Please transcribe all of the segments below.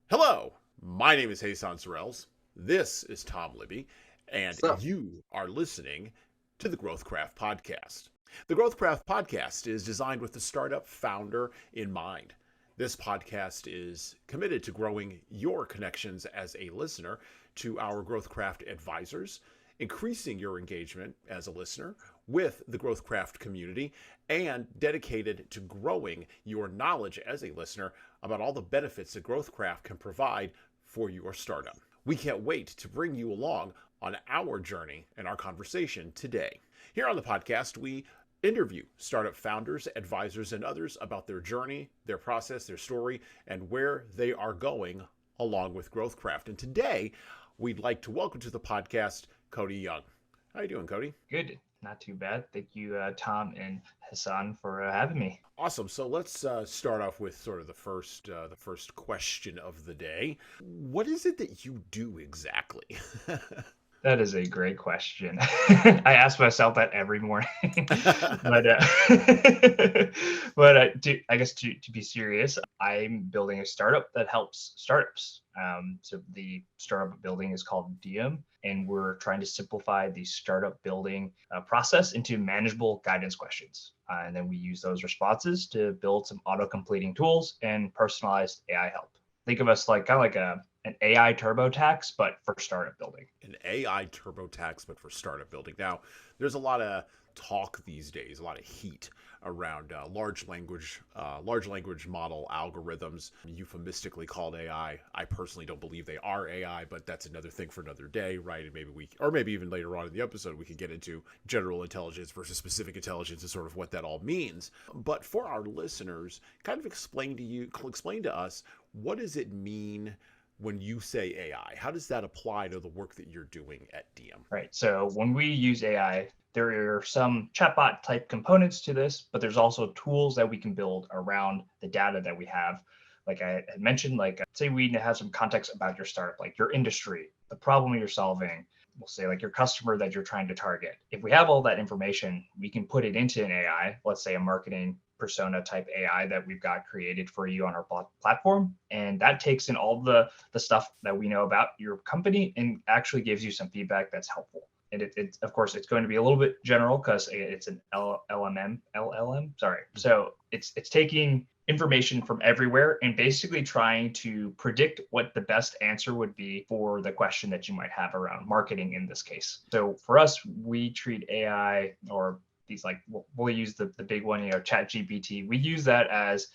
Hello, my name is Hassan Sorrells. This is Tom Libby, and So, you are listening to the GrowthCraft podcast. The GrowthCraft podcast is designed with the startup founder in mind. This podcast is committed to growing your connections as a listener to our GrowthCraft advisors, increasing your engagement as a listener with the GrowthCraft community, and dedicated to growing your knowledge as a listener about all the benefits that GrowthCraft can provide for your startup. We can't wait to bring you along on our journey and our conversation today. Here on the podcast, we interview startup founders, advisors, and others about their journey, their process, their story, and where they are going along with GrowthCraft. And today, we'd like to welcome to the podcast Cody Jung. How you doing, Cody? good. Not too bad. Thank you, Tom and Hassan, for having me. Awesome. So let's start off with sort of the first question of the day. What is it that you do exactly? That is a great question. I ask myself that every morning. but I guess to be serious, I'm building a startup that helps startups. So the startup building is called Dium, and we're trying to simplify the startup building process into manageable guidance questions. And then we use those responses to build some auto-completing tools and personalized AI help. Think of us like kind of like an AI TurboTax, but for startup building. An AI TurboTax, but for startup building. Now, there's a lot of talk these days, a lot of heat around large language model algorithms, euphemistically called AI. I personally don't believe they are AI, but that's another thing for another day, right? And maybe even later on in the episode, we can get into general intelligence versus specific intelligence and sort of what that all means. But for our listeners, kind of explain to us, what does it mean when you say AI? How does that apply to the work that you're doing at Dium? Right. So when we use AI, there are some chatbot type components to this, but there's also tools that we can build around the data that we have. Like I had mentioned, like say we have some context about your startup, like your industry, the problem you're solving. We'll say like your customer that you're trying to target. If we have all that information, we can put it into an AI, let's say a marketing persona type AI that we've got created for you on our platform. And that takes in all the stuff that we know about your company and actually gives you some feedback that's helpful. And it of course, it's going to be a little bit general because it's an LLM. Sorry. So it's taking information from everywhere and basically trying to predict what the best answer would be for the question that you might have around marketing in this case. So for us, we treat AI or these like we'll use the big one, Chat GPT. We use that as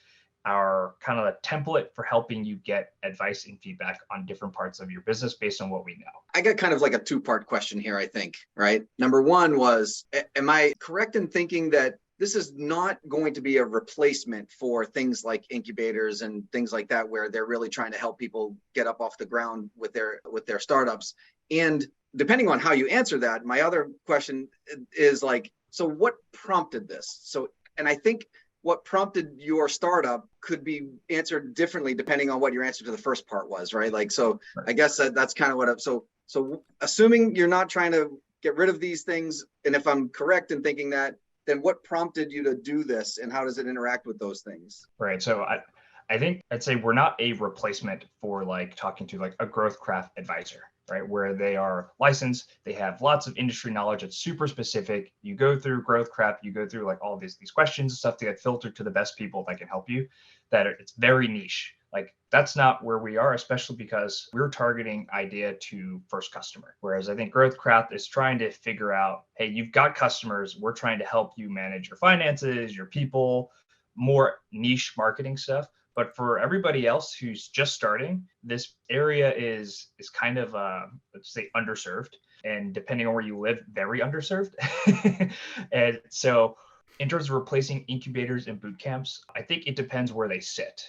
our kind of a template for helping you get advice and feedback on different parts of your business based on what we know. I got kind of like a two-part question here, I think, right? Number one was, am I correct in thinking that this is not going to be a replacement for things like incubators and things like that, where they're really trying to help people get up off the ground with their startups? And depending on how you answer that, my other question is like, so what prompted this? So, and I think what prompted your startup could be answered differently depending on what your answer to the first part was, right? Like, so I guess that's kind of what so assuming you're not trying to get rid of these things, and if I'm correct in thinking that, then what prompted you to do this and how does it interact with those things? Right. So I think I'd say we're not a replacement for like talking to like a GrowthCraft advisor, right? Where they are licensed, they have lots of industry knowledge. It's super specific. You go through GrowthCraft, you go through like all these questions and stuff to get filtered to the best people that can help you. It's very niche. Like that's not where we are, especially because we're targeting idea to first customer. Whereas I think GrowthCraft is trying to figure out, hey, you've got customers. We're trying to help you manage your finances, your people, more niche marketing stuff. But for everybody else who's just starting, this area is kind of let's say underserved, and depending on where you live, very underserved. And so in terms of replacing incubators and boot camps, I think it depends where they sit.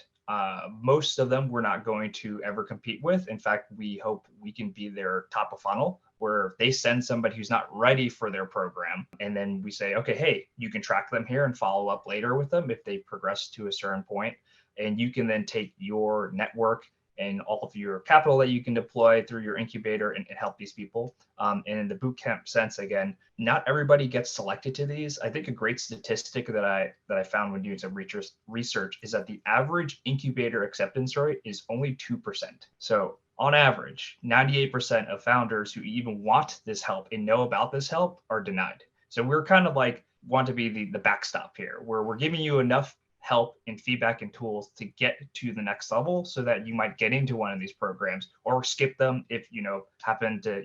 Most of them we're not going to ever compete with. In fact, we hope we can be their top of funnel, where they send somebody who's not ready for their program. And then we say, okay, hey, you can track them here and follow up later with them if they progress to a certain point. And you can then take your network and all of your capital that you can deploy through your incubator and help these people. And in the bootcamp sense, again, not everybody gets selected to these. I think a great statistic that I found when doing some research is that the average incubator acceptance rate is only 2%. So on average, 98% of founders who even want this help and know about this help are denied. So we're kind of like want to be the backstop here, where we're giving you enough help and feedback and tools to get to the next level so that you might get into one of these programs or skip them if happen to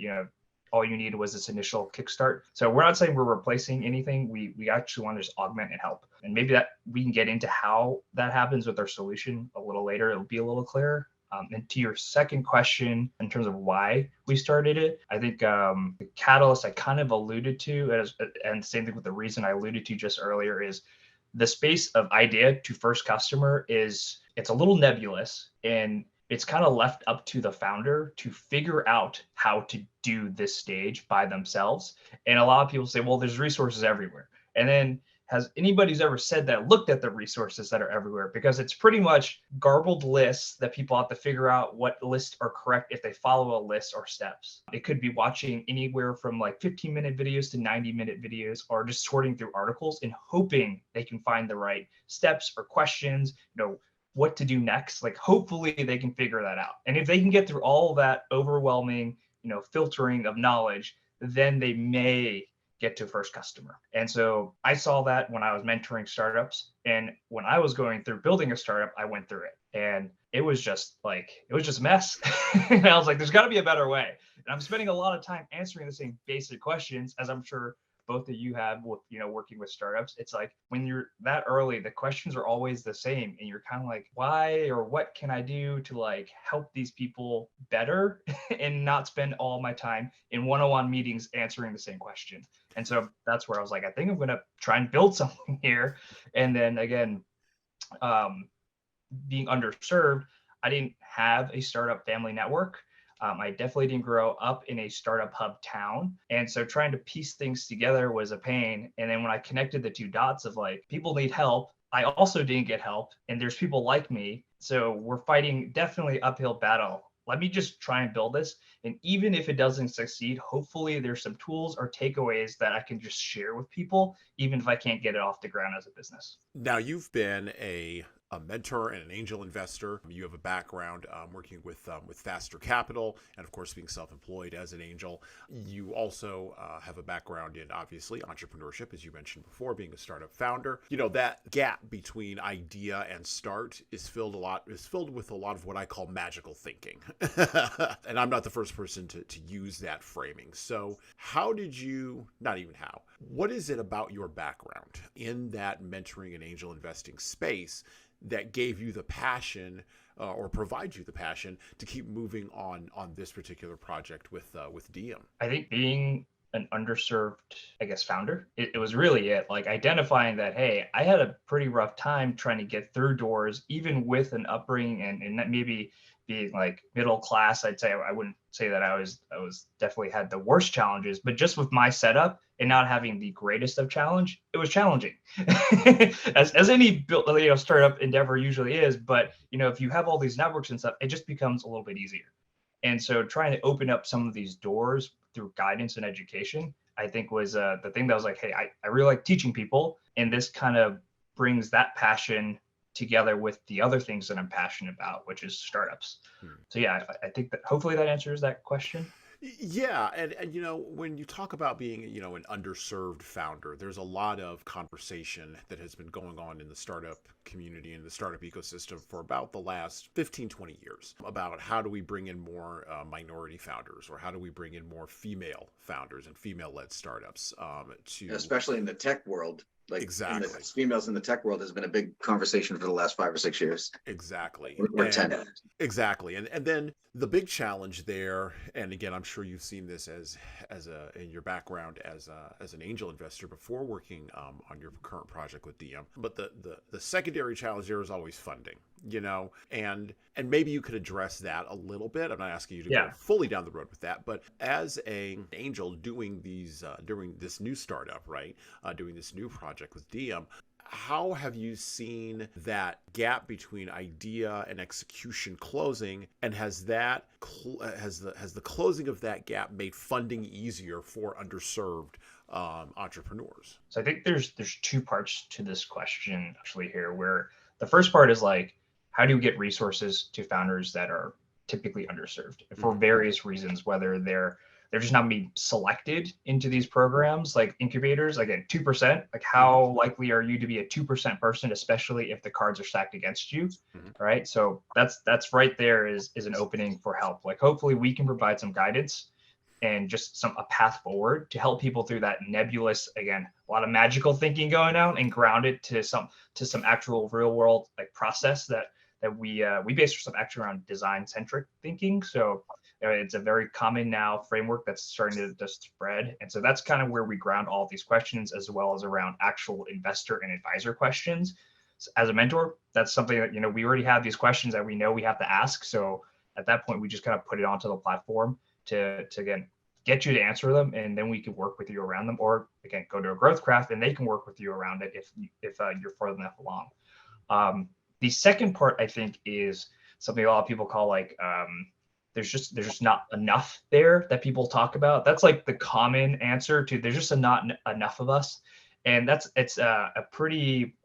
all you needed was this initial kickstart. So we're not saying we're replacing anything. We actually want to just augment and help. And maybe that we can get into how that happens with our solution a little later. It'll be a little clearer. And to your second question, in terms of why we started it, I think the catalyst I kind of alluded to, and same thing with the reason I alluded to just earlier, is the space of idea to first customer it's a little nebulous, and it's kind of left up to the founder to figure out how to do this stage by themselves. And a lot of people say, well, there's resources everywhere. And then has anybody's ever said that looked at the resources that are everywhere? Because it's pretty much garbled lists that people have to figure out what lists are correct if they follow a list or steps. It could be watching anywhere from like 15-minute videos to 90-minute videos, or just sorting through articles and hoping they can find the right steps or questions, what to do next. Like hopefully they can figure that out. And if they can get through all that overwhelming, filtering of knowledge, then they may get to first customer. And so I saw that when I was mentoring startups, and when I was going through building a startup, I went through it, and it was just a mess. And I was like, there's got to be a better way. And I'm spending a lot of time answering the same basic questions, as I'm sure both of you have with working with startups. It's like when you're that early, the questions are always the same, and you're kind of like, why or what can I do to like help these people better and not spend all my time in one-on-one meetings answering the same question. And so that's where I was like, I think I'm going to try and build something here. And then again, being underserved, I didn't have a startup family network. I definitely didn't grow up in a startup hub town. And so trying to piece things together was a pain. And then when I connected the two dots of like, people need help, I also didn't get help, and there's people like me. So we're fighting definitely uphill battle. Let me just try and build this. And even if it doesn't succeed, hopefully there's some tools or takeaways that I can just share with people, even if I can't get it off the ground as a business. Now, you've been a mentor and an angel investor. You have a background working with Faster Capital, and of course being self-employed as an angel. You also have a background in obviously entrepreneurship, as you mentioned before, being a startup founder. That gap between idea and start is filled with a lot of what I call magical thinking. And I'm not the first person to use that framing. So what is it about your background in that mentoring and angel investing space that gave you the passion or provides you the passion to keep moving on this particular project with Dium? I think being an underserved, founder, it was really it. Like identifying that, hey, I had a pretty rough time trying to get through doors, even with an upbringing and that maybe being like middle class. I'd say I wouldn't say that I was definitely had the worst challenges, but just with my setup and not having the greatest of challenge, it was challenging as any startup endeavor usually is. But if you have all these networks and stuff, it just becomes a little bit easier. And so trying to open up some of these doors through guidance and education, I think was the thing that was like, hey, I really like teaching people, and this kind of brings that passion together with the other things that I'm passionate about, which is startups. So yeah, I think that hopefully that answers that question. Yeah, and when you talk about being an underserved founder, there's a lot of conversation that has been going on in the startup community and the startup ecosystem for about the last 15-20 years about how do we bring in more minority founders, or how do we bring in more female founders and female-led startups especially in the tech world. Like exactly, females in the tech world has been a big conversation for the last 5 or 6 years. Exactly. Or 10. Exactly. And then the big challenge there, and again, I'm sure you've seen this in your background as an angel investor before working on your current project with Dium. But the secondary challenge there is always funding, and maybe you could address that a little bit. I'm not asking you to go fully down the road with that, but as an angel doing this new startup, right? Doing this new project with Dium, how have you seen that gap between idea and execution closing, and has that has the closing of that gap made funding easier for underserved entrepreneurs? So I think there's two parts to this question actually here, where the first part is like, how do you get resources to founders that are typically underserved for various reasons, whether they're just not being selected into these programs like incubators. Again, 2%, like how likely are you to be a 2% person, especially if the cards are stacked against you, right? So that's right there is an opening for help. Like hopefully we can provide some guidance and just a path forward to help people through that nebulous, again, a lot of magical thinking going on, and ground it to some actual real world like process that we base ourselves actually around design centric thinking. So it's a very common now framework that's starting to spread. And so that's kind of where we ground all of these questions, as well as around actual investor and advisor questions. So as a mentor, that's something that, we already have these questions that we know we have to ask. So at that point, we just kind of put it onto the platform to again, get you to answer them. And then we can work with you around them, or again, go to a GrowthCraft and they can work with you around it if you're further enough along. The second part, I think, is something a lot of people call like, there's just not enough there that people talk about. That's like the common answer to there's just not enough of us. And it's a pretty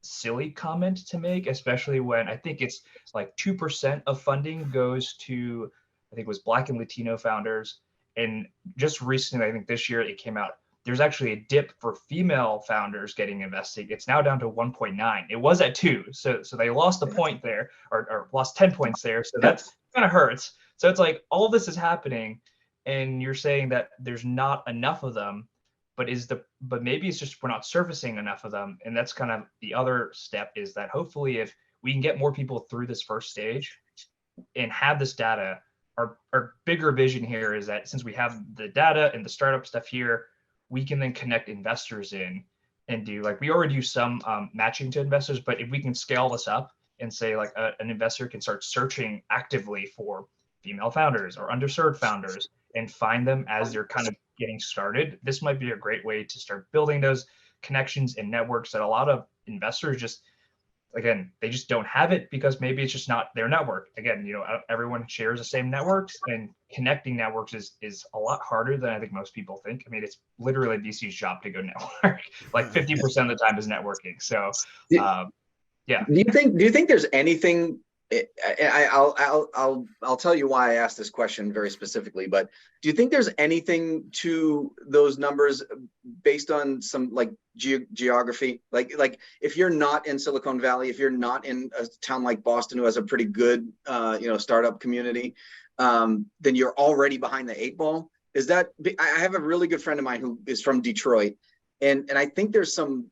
silly comment to make, especially when I think it's like 2% of funding goes to, I think it was Black and Latino founders. And just recently, I think this year it came out, there's actually a dip for female founders getting invested. It's now down to 1.9. It was at 2. So they lost a point there, or lost 10 points there. So that kind of hurts. So it's like all of this is happening and you're saying that there's not enough of them, but maybe it's just we're not surfacing enough of them. And that's kind of the other step, is that hopefully if we can get more people through this first stage and have this data, our bigger vision here is that since we have the data and the startup stuff here, we can then connect investors in and do, like, we already do some matching to investors, but if we can scale this up and say like an investor can start searching actively for female founders or underserved founders and find them as they're kind of getting started, this might be a great way to start building those connections and networks that a lot of investors just, again, they just don't have it because maybe it's just not their network. Again, everyone shares the same networks, and connecting networks is a lot harder than I think most people think. I mean, it's literally VC's job to go network. Like 50% of the time is networking. So, yeah. Do you think there's anything? I'll tell you why I asked this question very specifically, but do you think there's anything to those numbers based on some like geography? Like if you're not in Silicon Valley, if you're not in a town like Boston who has a pretty good startup community, then you're already behind the 8 ball. Is that? I have a really good friend of mine who is from Detroit, and I think there's some.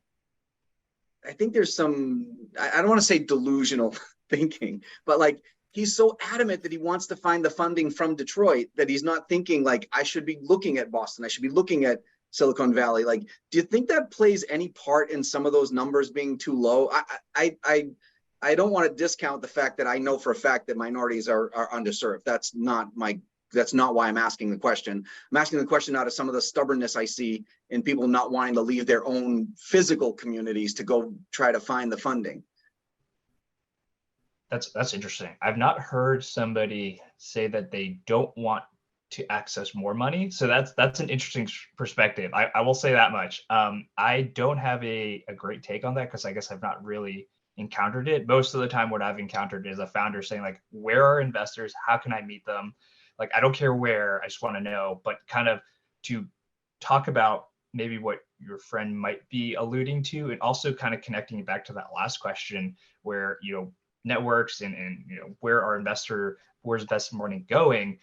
I don't want to say delusional thinking, but like he's so adamant that he wants to find the funding from Detroit that he's not thinking like I should be looking at Boston, I should be looking at Silicon Valley. Like, do you think that plays any part in some of those numbers being too low? I don't want to discount the fact that I know for a fact that minorities are underserved. That's not why I'm asking the question. I'm asking the question out of some of the stubbornness I see in people not wanting to leave their own physical communities to go try to find the funding. That's interesting. I've not heard somebody say that they don't want to access more money. So that's an interesting perspective. I will say that much. I don't have a great take on that because I guess I've not really encountered it. Most of the time what I've encountered is a founder saying like, where are investors? How can I meet them? Like, I don't care where, I just want to know, but kind of to talk about maybe what your friend might be alluding to, and also kind of connecting it back to that last question where, networks and where's investor money going.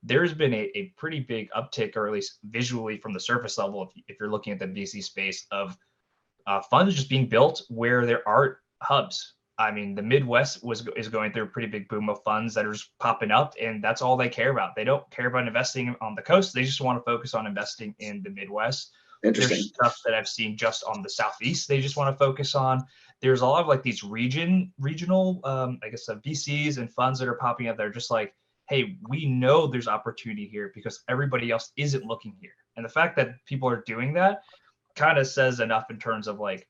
There's been a pretty big uptick, or at least visually from the surface level, if you're looking at the VC space, of funds just being built where there are hubs. I mean, the Midwest is going through a pretty big boom of funds that are just popping up, and that's all they care about. They don't care about investing on the coast. They just want to focus on investing in the Midwest. There's stuff that I've seen just on the Southeast they just want to focus on. There's a lot of like these regional, VCs and funds that are popping up. They're just like, hey, we know there's opportunity here because everybody else isn't looking here. And the fact that people are doing that kind of says enough in terms of like,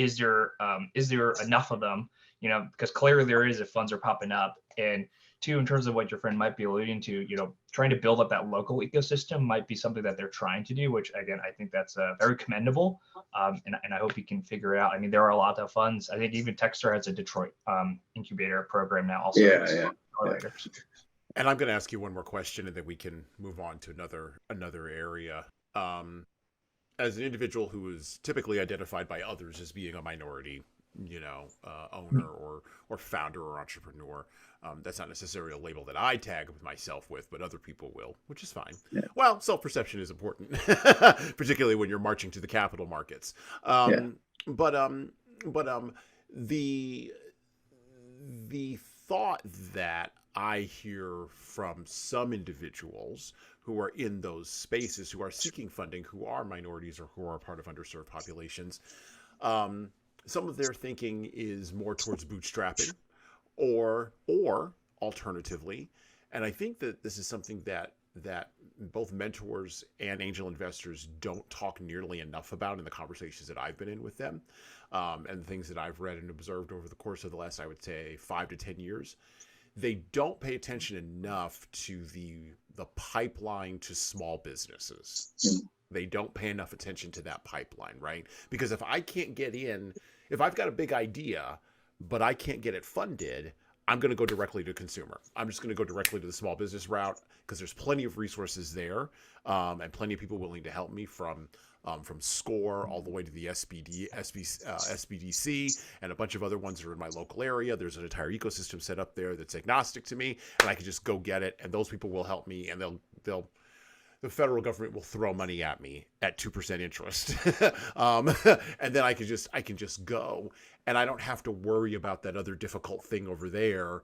is there enough of them? Because clearly there is if funds are popping up. And two, in terms of what your friend might be alluding to, trying to build up that local ecosystem might be something that they're trying to do, which again, I think that's very commendable. And I hope you can figure it out. I mean, there are a lot of funds. I think even Techstar has a Detroit incubator program now also. Yeah. And I'm going to ask you one more question, and then we can move on to another area. As an individual who is typically identified by others as being a minority, owner or founder or entrepreneur, that's not necessarily a label that I tag myself with, but other people will, which is fine. Yeah. Well, self-perception is important, particularly when you're marching to the capital markets. But the thought that I hear from some individuals who are in those spaces, who are seeking funding, who are minorities or who are part of underserved populations, some of their thinking is more towards bootstrapping or alternatively, and I think that this is something that both mentors and angel investors don't talk nearly enough about in the conversations that I've been in with them, and the things that I've read and observed over the course of the last, I would say, 5 to 10 years. They don't pay attention enough to the pipeline to small businesses. They don't pay enough attention to that pipeline, right? Because if I can't get in, if I've got a big idea, but I can't get it funded, I'm going to go directly to consumer. I'm just going to go directly to the small business route because there's plenty of resources there, and plenty of people willing to help me from SCORE all the way to the SBDC, and a bunch of other ones that are in my local area. There's an entire ecosystem set up there that's agnostic to me, and I can just go get it, and those people will help me, and the federal government will throw money at me at 2% interest. And then I can just go, and I don't have to worry about that other difficult thing over there,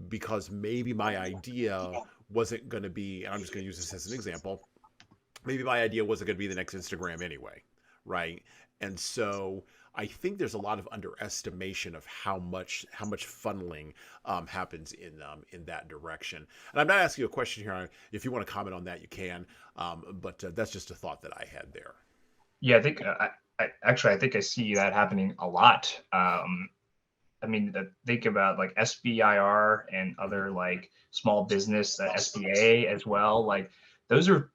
because maybe my idea wasn't going to be, and I'm just going to use this as an example, maybe my idea wasn't going to be the next Instagram anyway, right? And so I think there's a lot of underestimation of how much funneling happens in that direction. And I'm not asking you a question here. If you want to comment on that, you can. But that's just a thought that I had there. Yeah, I think I think I see that happening a lot. I mean, think about like SBIR and other like small business, SBA as well. Like those are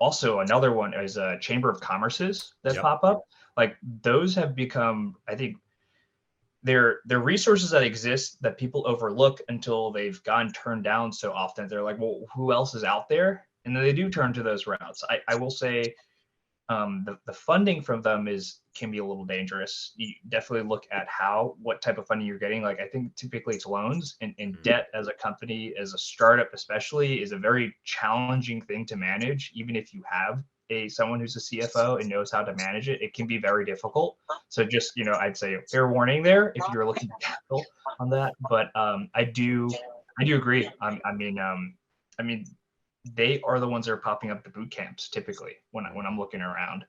also another one is a Chamber of Commerce's that pop up. Like those have become, I think, they're resources that exist that people overlook until they've gotten turned down so often. They're like, well, who else is out there? And then they do turn to those routes. I will say the funding from them can be a little dangerous. You definitely look at what type of funding you're getting. Like I think typically it's loans, and debt as a company, as a startup especially, is a very challenging thing to manage. Even if you have someone who's a CFO and knows how to manage it, it can be very difficult. So just, I'd say fair warning there if you're looking at capital on that. But I do agree. I mean, they are the ones that are popping up the boot camps typically when I'm looking around.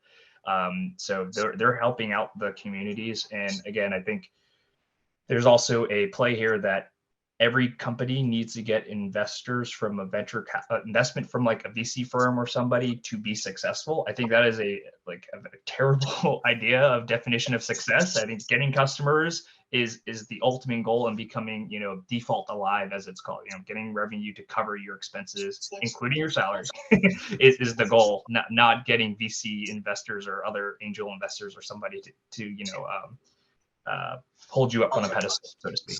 So they're helping out the communities. And again, I think there's also a play here that every company needs to get investors from a venture investment from like a VC firm or somebody to be successful. I think that is a terrible idea of definition of success. I think getting customers is the ultimate goal, and becoming, default alive, as it's called, getting revenue to cover your expenses, including your salaries, is the goal, not getting VC investors or other angel investors or somebody to hold you up on a pedestal, so to speak.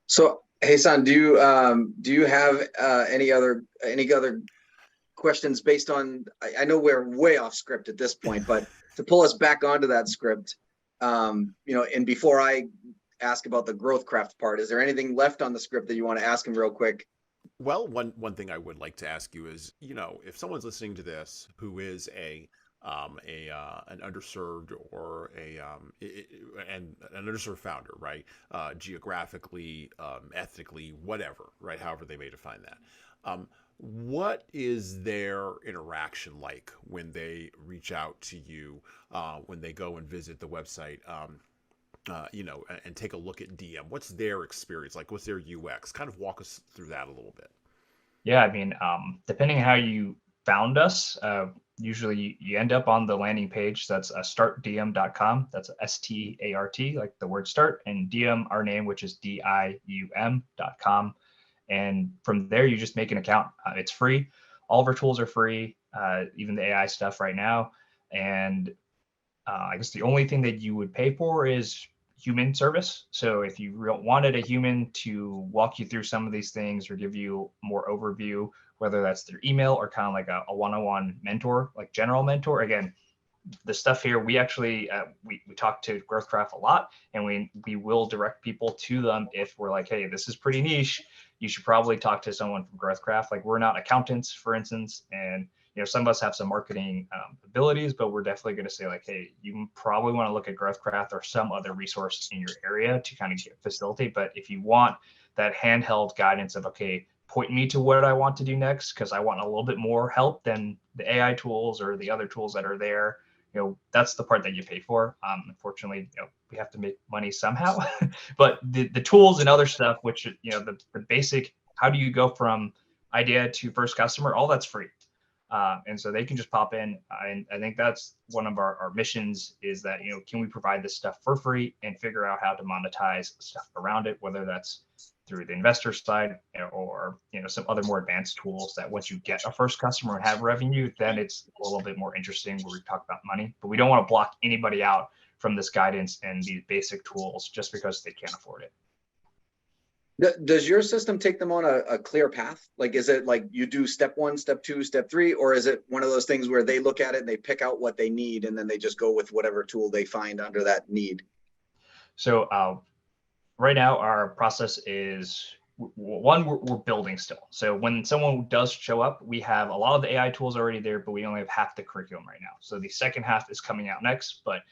So, Hassan, do you have any other questions based on? I know we're way off script at this point, but to pull us back onto that script, and before I ask about the GrowthCraft part, is there anything left on the script that you want to ask him real quick? Well, one thing I would like to ask you is, if someone's listening to this who is an underserved or an underserved founder, right? Geographically, ethnically, whatever, right? However they may define that. What is their interaction like when they reach out to you, when they go and visit the website, and take a look at DM? What's their experience like? What's their UX? Kind of walk us through that a little bit. Yeah, I mean, depending on how you found us, usually you end up on the landing page. That's startdium.com. That's START, like the word start, and Dium, our name, which is DIUM.com. And from there, you just make an account. It's free. All of our tools are free, even the AI stuff right now. And I guess the only thing that you would pay for is human service. So if you wanted a human to walk you through some of these things or give you more overview, whether that's through email or kind of like a one-on-one mentor, like general mentor, again, the stuff here, we actually we talk to GrowthCraft a lot, and we will direct people to them if we're like, hey, this is pretty niche. You should probably talk to someone from GrowthCraft. Like, we're not accountants, for instance, and some of us have some marketing abilities, but we're definitely going to say like, hey, you probably want to look at GrowthCraft or some other resource in your area to kind of facilitate. But if you want that handheld guidance of, okay, point me to what I want to do next, because I want a little bit more help than the AI tools or the other tools that are there, that's the part that you pay for. Unfortunately, we have to make money somehow, but the tools and other stuff, which, the basic, how do you go from idea to first customer, all that's free. And so they can just pop in. And I think that's one of our missions, is that, can we provide this stuff for free and figure out how to monetize stuff around it, whether that's through the investor side or, some other more advanced tools that once you get a first customer and have revenue, then it's a little bit more interesting where we talk about money. But we don't want to block anybody out from this guidance and these basic tools just because they can't afford it. Does your system take them on a clear path? Like, is it like you do step 1, step 2, step 3, or is it one of those things where they look at it and they pick out what they need and then they just go with whatever tool they find under that need? So right now, our process is, one, we're building still. So when someone does show up, we have a lot of the AI tools already there, but we only have half the curriculum right now. So the second half is coming out next, but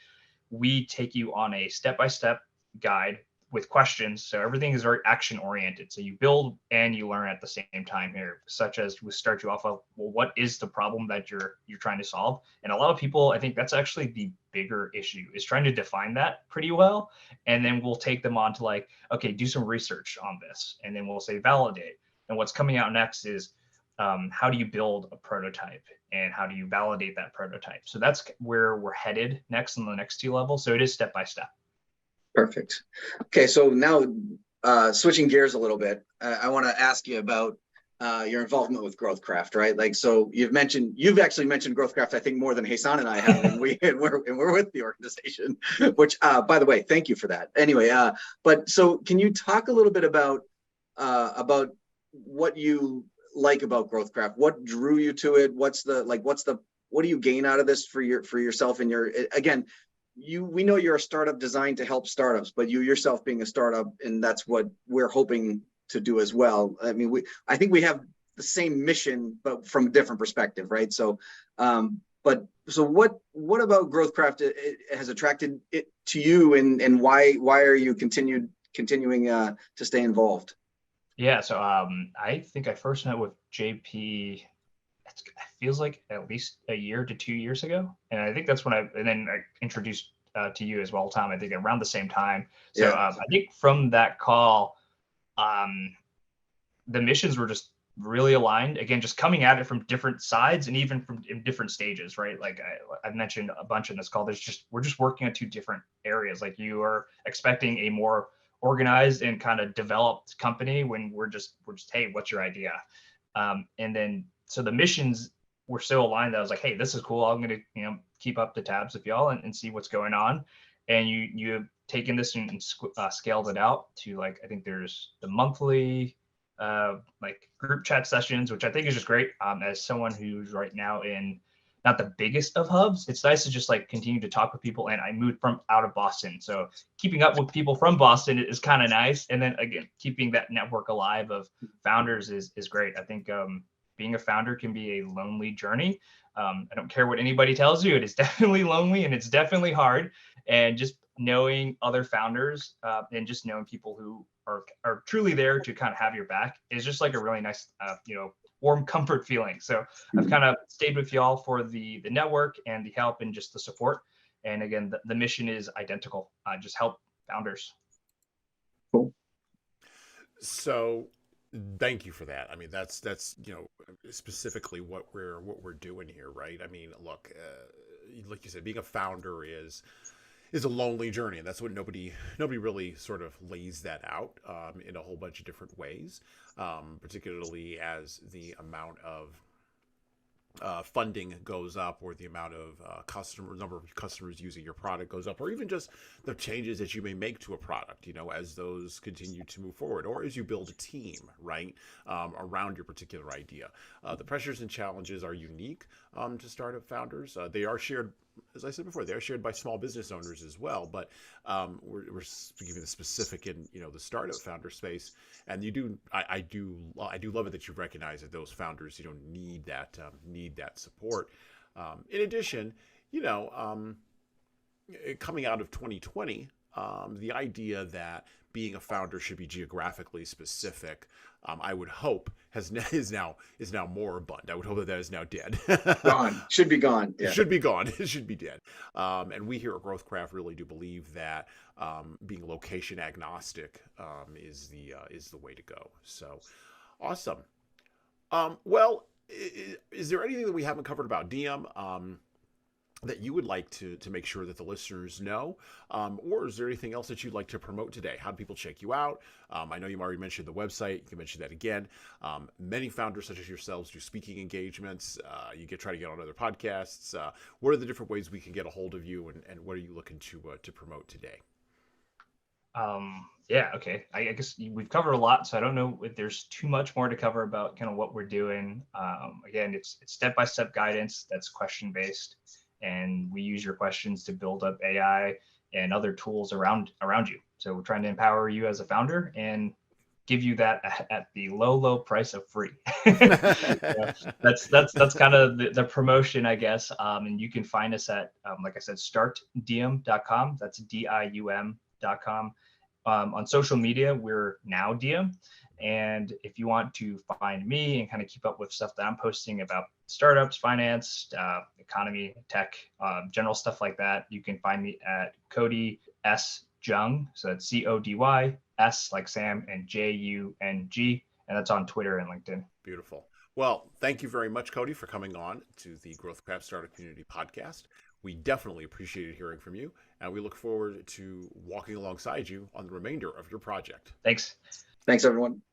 we take you on a step-by-step guide with questions. So everything is very action oriented. So you build and you learn at the same time here, such as we start you off of, well, what is the problem that you're trying to solve? And a lot of people, I think that's actually the bigger issue, is trying to define that pretty well. And then we'll take them on to like, okay, do some research on this. And then we'll say validate. And what's coming out next is how do you build a prototype and how do you validate that prototype? So that's where we're headed next on the next 2 levels. So it is step by step. Perfect. Okay, so now switching gears a little bit, I want to ask you about your involvement with GrowthCraft, right? Like, so you've actually mentioned GrowthCraft, I think, more than Hassan and I have, and we're with the organization, which, by the way, thank you for that. Anyway, but so can you talk a little bit about what you like about GrowthCraft? What drew you to it? What do you gain out of this for yourself and again? We know you're a startup designed to help startups, but you yourself being a startup, and that's what we're hoping to do as well. I mean, I think we have the same mission, but from a different perspective, right? So, what about GrowthCraft it has attracted it to you, and why are you continuing to stay involved? Yeah, so I think I first met with JP. It feels like at least a year to 2 years ago, and I think that's when I introduced to you as well, Tom. I think around the same time. So yeah. I think from that call, the missions were just really aligned. Again, just coming at it from different sides and even from in different stages, right? Like I've mentioned a bunch in this call. We're just working on 2 different areas. Like, you are expecting a more organized and kind of developed company when we're just hey, what's your idea? And then so the missions were so aligned that I was like, hey, this is cool. I'm going to keep up the tabs with y'all and see what's going on. And you have taken this and scaled it out to, like, I think there's the monthly like group chat sessions, which I think is just great. As someone who's right now in not the biggest of hubs, it's nice to just like continue to talk with people. And I moved from out of Boston, so keeping up with people from Boston is kind of nice. And then again, keeping that network alive of founders is great. I think being a founder can be a lonely journey. I don't care what anybody tells you, it is definitely lonely and it's definitely hard. And just knowing other founders and just knowing people who are truly there to kind of have your back is just like a really nice, warm comfort feeling. So I've kind of stayed with y'all for the network and the help and just the support. And again, the mission is identical. Just help founders. Cool. So Thank you for that. I mean, that's specifically what we're doing here, right? I mean, look, like you said, being a founder is a lonely journey, and that's what nobody really sort of lays that out in a whole bunch of different ways, particularly as the amount of funding goes up, or the amount of number of customers using your product goes up, or even just the changes that you may make to a product, as those continue to move forward, or as you build a team, right, around your particular idea. The pressures and challenges are unique to startup founders. They are shared, as I said before, they are shared by small business owners as well. But we're speaking of the specific in the startup founder space, and I do love it that you recognize that those founders need that support. In addition, coming out of 2020, the idea that being a founder should be geographically specific, I would hope is now more abundant. I would hope that is now dead. Gone. Should be gone. Yeah. It should be gone. It should be dead. And we here at GrowthCraft really do believe that being location agnostic is the way to go. So awesome. Well, is there anything that we haven't covered about Diem that you would like to make sure that the listeners know? Or is there anything else that you'd like to promote today? How do people check you out? I know you already mentioned the website. You can mention that again. Many founders such as yourselves do speaking engagements. You try to get on other podcasts. What are the different ways we can get a hold of you, and what are you looking to promote today? Yeah, okay. I guess we've covered a lot, so I don't know if there's too much more to cover about kind of what we're doing. Again, it's step-by-step guidance that's question-based, and we use your questions to build up AI and other tools around you. So we're trying to empower you as a founder and give you that at the low price of free. That's kind of the promotion, I guess. And you can find us at, like I said, startdium.com. That's DIUM.com. On social media, we're now Diem. And if you want to find me and kind of keep up with stuff that I'm posting about startups, finance, economy, tech, general stuff like that, you can find me at Cody S. Jung. So that's CODY, S like Sam, and JUNG. And that's on Twitter and LinkedIn. Beautiful. Well, thank you very much, Cody, for coming on to the GrowthCraft Startup Community Podcast. We definitely appreciated hearing from you, and we look forward to walking alongside you on the remainder of your project. Thanks. Thanks, everyone.